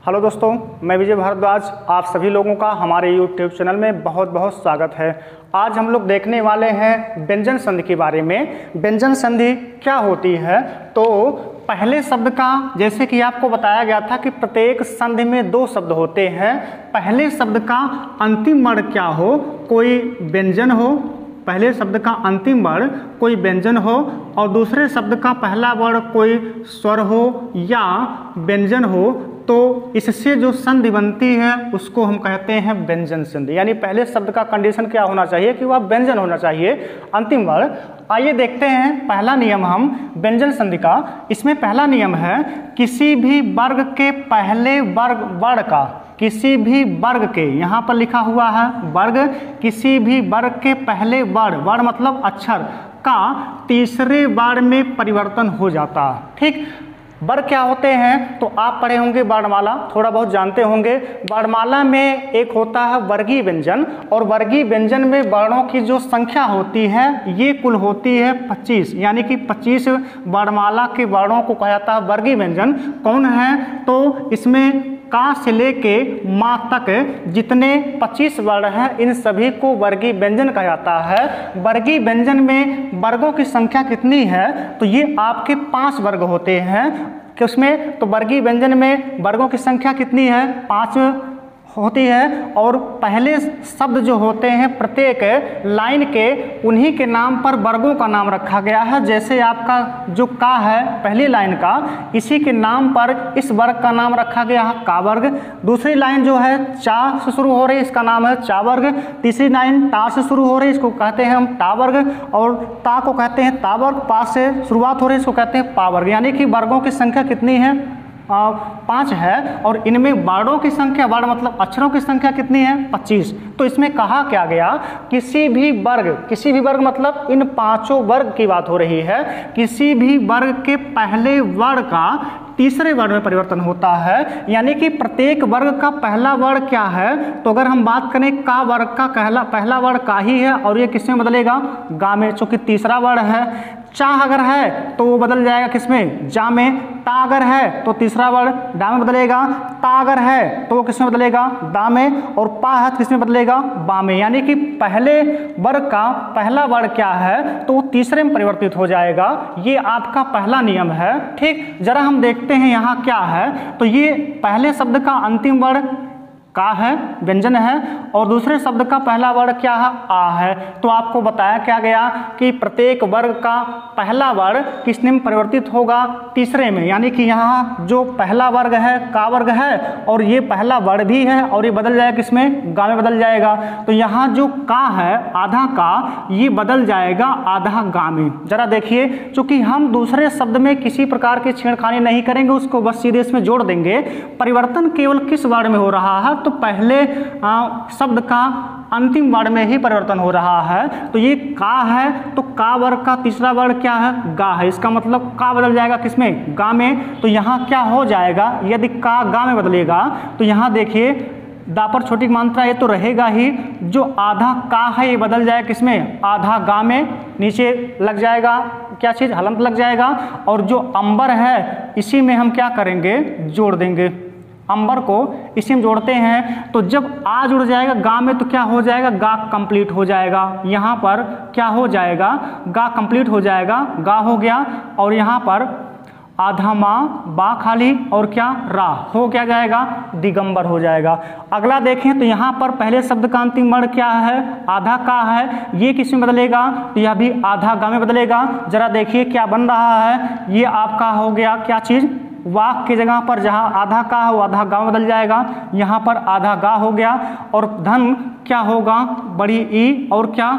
Hello दोस्तों, मैं विजय भारद्वाज। आप सभी लोगों का हमारे YouTube चैनल में बहुत बहुत स्वागत है। आज हम लोग देखने वाले हैं व्यंजन संधि के बारे में। व्यंजन संधि क्या होती है? तो पहले शब्द का, जैसे कि आपको बताया गया था कि प्रत्येक संधि में दो शब्द होते हैं। पहले शब्द का अंतिम वर्ण क्या हो, कोई व्यंजन हो, पहले शब्द का अंतिम वर्ण कोई व्यंजन हो और दूसरे शब्द का पहला वर्ण कोई स्वर हो या व्यंजन हो, तो इससे जो संधि बनती है उसको हम कहते हैं व्यंजन संधि। यानी पहले शब्द का कंडीशन क्या होना चाहिए कि वह व्यंजन होना चाहिए, अंतिम वर्ण। आइए देखते हैं पहला नियम हम व्यंजन संधि का। इसमें पहला नियम है, किसी भी वर्ग के पहले वर्ण का, किसी भी वर्ग के, यहाँ पर लिखा हुआ है वर्ग, किसी भी वर्ग के पहले वर्ण मतलब अक्षर का तीसरे वर्ण में परिवर्तन हो जाता है। ठीक, वर्ग क्या होते हैं तो आप पढ़े होंगे वर्णमाला, थोड़ा बहुत जानते होंगे। वर्णमाला में एक होता है वर्गीय व्यंजन, और वर्गीय व्यंजन में वर्णों की जो संख्या होती है ये कुल होती है 25, यानी कि 25 वर्णमाला के वर्णों को कहा जाता है वर्गीय व्यंजन। कौन है? तो इसमें का से लेके माँ तक जितने 25 वर्ण हैं इन सभी को वर्गीय व्यंजन कहा जाता है। वर्गीय व्यंजन में वर्गों की संख्या कितनी है? तो ये आपके 5 वर्ग होते हैं कि उसमें, तो वर्गीय व्यंजन में वर्गों की संख्या कितनी है? 5 होती है। और पहले शब्द जो होते हैं प्रत्येक लाइन के, उन्हीं के नाम पर वर्गों का नाम रखा गया है। जैसे आपका जो का है पहली लाइन का, इसी के नाम पर इस वर्ग का नाम रखा गया है का वर्ग। दूसरी लाइन जो है चा से शुरू हो रही है, इसका नाम है चा वर्ग। तीसरी लाइन ता से शुरू हो रही है, इसको कहते हैं हम ता वर्ग, और ता को कहते हैं ता वर्ग। पा से शुरुआत हो रही है, इसको कहते हैं पा वर्ग। यानी कि वर्गों की संख्या कितनी है? 5 है। और इनमें वर्णों की संख्या, वर्ण मतलब अक्षरों की संख्या कितनी है? 25। तो इसमें कहा क्या गया, किसी भी वर्ग मतलब इन 5 वर्ग की बात हो रही है। किसी भी वर्ग के पहले वर्ण का तीसरे वर्ण में परिवर्तन होता है। यानी कि प्रत्येक वर्ग का पहला वर्ण क्या है? तो अगर हम बात करें का वर्ग का पहला वर्ण का ही है, और ये किसमें बदलेगा? गा में, चूंकि तीसरा वर्ण है। चा अगर है तो वो बदल जाएगा किसमें? जा में। ता अगर है तो तीसरा वर्ण डा में बदलेगा। ता अगर है तो वो किसमें बदलेगा? दा में। और पा है तो किसमें बदलेगा? बा में। यानी कि पहले वर्ग का पहला वर्ण क्या है तो वो तीसरे में परिवर्तित हो जाएगा। ये आपका पहला नियम है। ठीक, जरा हम देखते हैं यहाँ क्या है। तो ये पहले शब्द का अंतिम वर्ण का है, व्यंजन है, और दूसरे शब्द का पहला वर्ण क्या है? आ है। तो आपको बताया क्या गया कि प्रत्येक वर्ग का पहला वर्ण किसने में परिवर्तित होगा? तीसरे में। यानी कि यहाँ जो पहला वर्ग है का वर्ग है, और ये पहला वर्ण भी है, और ये बदल जाएगा किसमें? गा में बदल जाएगा। तो यहाँ जो का है आधा का, ये बदल जाएगा आधा गा में। जरा देखिए, चूंकि हम दूसरे शब्द में किसी प्रकार की छेड़खानी नहीं करेंगे, उसको बस सीधे इसमें जोड़ देंगे। परिवर्तन केवल किस वर्ण में हो रहा है? तो पहले शब्द का अंतिम वर्ण में ही परिवर्तन हो रहा है। तो ये का है, तो का वर्ग का तीसरा वर्ण क्या है? गा है। इसका मतलब का बदल जाएगा किसमें? गा में। तो यहाँ क्या हो जाएगा? यदि का गा में बदलेगा तो यहाँ देखिए दा पर छोटी मात्रा ये तो रहेगा ही। जो आधा का है ये बदल जाएगा किसमें? आधा गा में। नीचे लग जाएगा क्या चीज़? हलंत लग जाएगा। और जो अंबर है इसी में हम क्या करेंगे? जोड़ देंगे। अंबर को इसी में जोड़ते हैं। तो जब आ जुड़ जाएगा गा में तो क्या हो जाएगा? गा कंप्लीट हो जाएगा। यहाँ पर क्या हो जाएगा? गा कंप्लीट हो जाएगा, गा हो गया। और यहाँ पर आधा माँ, बा खाली, और क्या? रा हो क्या जाएगा? दिगंबर हो जाएगा। अगला देखें तो यहाँ पर पहले शब्द का अंतिम वर्ण क्या है? आधा का है। ये किस में बदलेगा? तो यह भी आधा गा में बदलेगा। जरा देखिए क्या बन रहा है। ये आपका हो गया क्या चीज़? वाक की जगह पर जहाँ आधा का है वो आधा गा में बदल जाएगा। यहाँ पर आधा गा हो गया। और धन क्या होगा? बड़ी ई और क्या?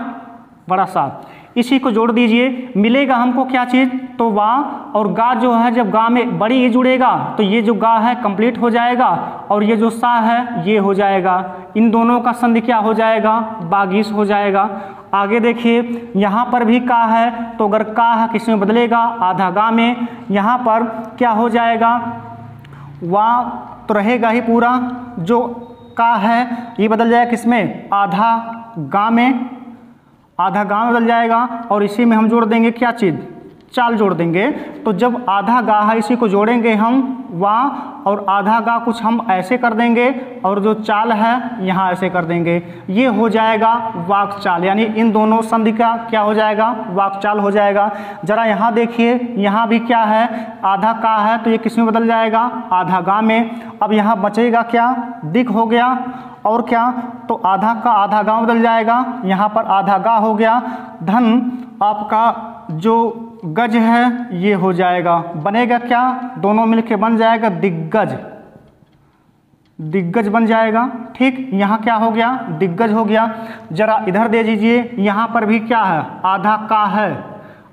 बड़ा सा। इसी को जोड़ दीजिए, मिलेगा हमको क्या चीज़? तो वा और गा जो है, जब गा में बड़ी ई जुड़ेगा तो ये जो गा है कंप्लीट हो जाएगा, और ये जो सा है ये हो जाएगा। इन दोनों का संधि क्या हो जाएगा? बागीस हो जाएगा। आगे देखिए, यहाँ पर भी का है, तो अगर का है किस में बदलेगा? आधा गा में। यहाँ पर क्या हो जाएगा? वा तो रहेगा ही पूरा। जो का है ये बदल जाएगा किसमें? आधा गा में। आधा गा में बदल जाएगा। और इसी में हम जोड़ देंगे क्या चीज़? चाल जोड़ देंगे। तो जब आधा गा है इसी को जोड़ेंगे हम वहाँ, और आधा गा कुछ हम ऐसे कर देंगे और जो चाल है यहाँ ऐसे कर देंगे, ये हो जाएगा वाक चाल। यानी इन दोनों संधि का क्या हो जाएगा, वाक चाल हो जाएगा। जरा यहाँ देखिए, यहाँ भी क्या है, आधा का है तो ये किस में बदल जाएगा, आधा गा में। अब यहाँ बचेगा क्या, दिक हो गया, और क्या, तो आधा का आधा गा बदल जाएगा, यहाँ पर आधा गा हो गया। धन आपका जो गज है ये हो जाएगा, बनेगा क्या, दोनों मिलके बन जाएगा दिग्गज, दिग्गज बन जाएगा। ठीक, यहाँ क्या हो गया, दिग्गज हो गया। जरा इधर दे दीजिए, यहाँ पर भी क्या है, आधा का है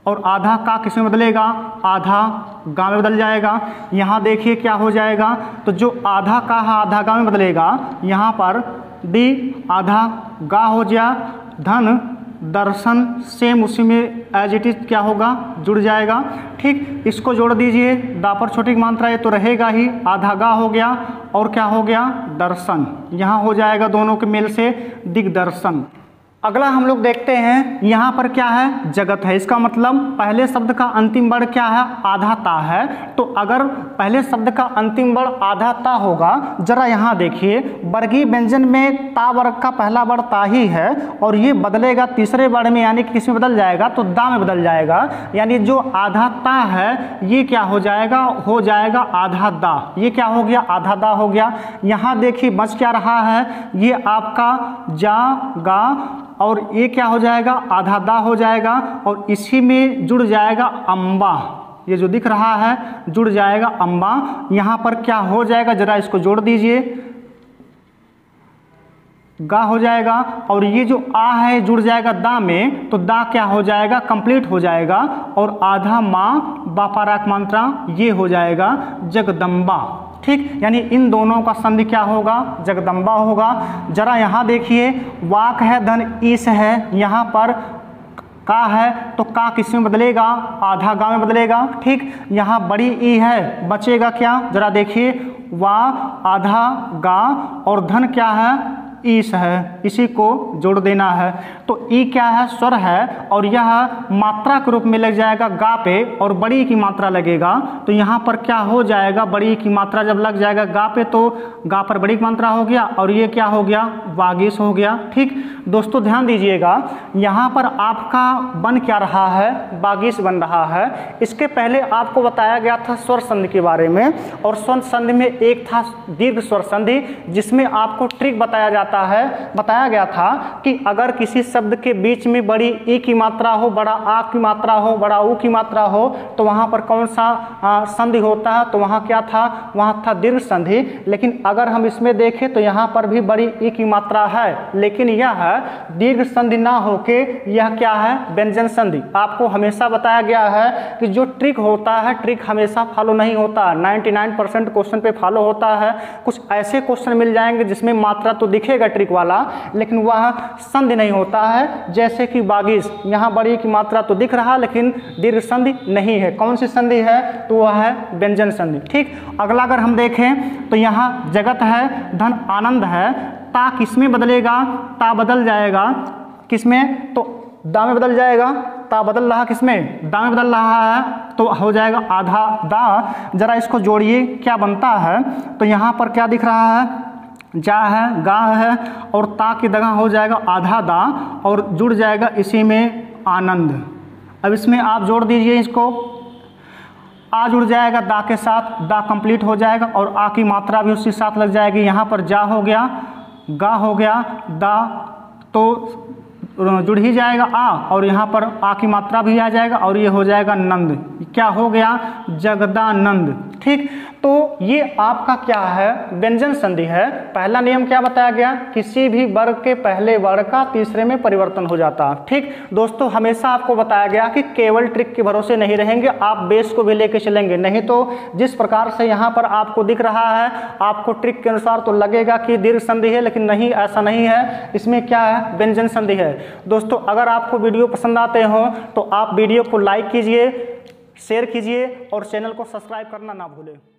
और आधा का किस में बदलेगा, आधा गा में बदल जाएगा। यहाँ देखिए क्या हो जाएगा, तो जो आधा का है आधा गा में बदलेगा, यहाँ पर दी आधा गा हो गया। धन दर्शन सेम उसी में एज इट इज क्या होगा, जुड़ जाएगा। ठीक, इसको जोड़ दीजिए, दा पर छोटी मात्रा ये तो रहेगा ही, आधा गा हो गया और क्या हो गया, दर्शन। यहाँ हो जाएगा दोनों के मेल से दिग्दर्शन। अगला हम लोग देखते हैं, यहाँ पर क्या है, जगत है। इसका मतलब पहले शब्द का अंतिम वर्ण क्या है, आधा ता है। तो अगर पहले शब्द का अंतिम वर्ण आधा ता होगा, जरा यहाँ देखिए, वर्गीय व्यंजन में ता वर्ग का पहला वर्ण ता ही है और ये बदलेगा तीसरे वर्ण में, यानी कि किस में बदल जाएगा, तो दा में बदल जाएगा। यानी जो आधा ता है ये क्या हो जाएगा, हो जाएगा आधा दा। ये क्या हो गया, आधा दा हो गया। यहाँ देखिए बच क्या रहा है, ये आपका जा गा और ये क्या हो जाएगा, आधा दा हो जाएगा और इसी में जुड़ जाएगा अम्बा। ये जो दिख रहा है जुड़ जाएगा अम्बा। यहाँ पर क्या हो जाएगा, जरा इसको जोड़ दीजिए, गा हो जाएगा और ये जो आ है जुड़ जाएगा दा में, तो दा क्या हो जाएगा, कंप्लीट हो जाएगा और आधा माँ बापाराक मात्रा ये हो जाएगा जगदम्बा। ठीक, यानी इन दोनों का संधि क्या होगा, जगदम्बा होगा। जरा यहाँ देखिए, वाक है धन ईस है, यहाँ पर का है तो का किस में बदलेगा, आधा गा में बदलेगा। ठीक, यहाँ बड़ी ई है, बचेगा क्या, जरा देखिए, वा आधा गा और धन क्या है, ईस है, इसी को जोड़ देना है। तो ई क्या है, स्वर है और यह मात्रा के रूप में लग जाएगा गा पे और बड़ी की मात्रा लगेगा। तो यहाँ पर क्या हो जाएगा, बड़ी की मात्रा जब लग जाएगा गा पे तो गा पर बड़ी की मात्रा हो गया और ये क्या हो गया, वागीश हो गया। ठीक दोस्तों, ध्यान दीजिएगा, यहाँ पर आपका बन क्या रहा है, वागीश बन रहा है। इसके पहले आपको बताया गया था स्वर संधि के बारे में, और स्वर संधि में एक था दीर्घ स्वर संधि, जिसमें आपको ट्रिक बताया गया था कि अगर किसी शब्द के बीच में बड़ी ई की मात्रा हो, बड़ा आ की मात्रा हो, बड़ा ऊ की मात्रा हो, तो वहाँ पर कौन सा संधि होता है, तो वहाँ क्या था, वहाँ था दीर्घ संधि। लेकिन अगर हम इसमें देखें तो यहाँ पर भी बड़ी ई की मात्रा है, लेकिन यह दीर्घ संधि ना होके यह क्या है, व्यंजन संधि। आपको हमेशा बताया गया है कि जो ट्रिक होता है, ट्रिक हमेशा फॉलो नहीं होता, 99% क्वेश्चन पे फॉलो होता है। कुछ ऐसे क्वेश्चन मिल जाएंगे जिसमें मात्रा तो दिखेगा ट्रिक वाला, लेकिन वह संधि नहीं होता है। जैसे कि बागीश, यहाँ बड़ी की मात्रा तो दिख रहा लेकिन दीर्घ संधि नहीं है। कौन सी संधि है, तो वह है व्यंजन संधि। ठीक, अगला अगर हम देखें तो यहाँ जगत है, धन आनंद है, ता किसमें बदलेगा, ता बदल जाएगा किसमें, तो दा में बदल जाएगा। ता बदल रहा किसमें, दा में बदल रहा है, तो हो जाएगा आधा दा। जरा इसको जोड़िए, क्या बनता है, तो यहाँ पर क्या दिख रहा है, जा है, गा है और ता की जगह हो जाएगा आधा दा और जुड़ जाएगा इसी में आनंद। अब इसमें आप जोड़ दीजिए, इसको आ जुड़ जाएगा दा के साथ, दा कंप्लीट हो जाएगा और आ की मात्रा भी उसके साथ लग जाएगी। यहाँ पर जा हो गया, गा हो गया, दा तो जुड़ ही जाएगा आ और यहाँ पर आ की मात्रा भी आ जाएगा और ये हो जाएगा नंद। क्या हो गया, जगदानंद। ठीक, तो ये आपका क्या है, व्यंजन संधि है। पहला नियम क्या बताया गया, किसी भी वर्ग के पहले वर्ग का तीसरे में परिवर्तन हो जाता। ठीक दोस्तों, हमेशा आपको बताया गया कि केवल ट्रिक के भरोसे नहीं रहेंगे, आप बेस को भी लेके चलेंगे। नहीं तो जिस प्रकार से यहाँ पर आपको दिख रहा है, आपको ट्रिक के अनुसार तो लगेगा कि दीर्घ संधि है, लेकिन नहीं, ऐसा नहीं है। इसमें क्या है, व्यंजन संधि है। दोस्तों, अगर आपको वीडियो पसंद आते हो तो आप वीडियो को लाइक कीजिए, शेयर कीजिए और चैनल को सब्सक्राइब करना ना भूलें।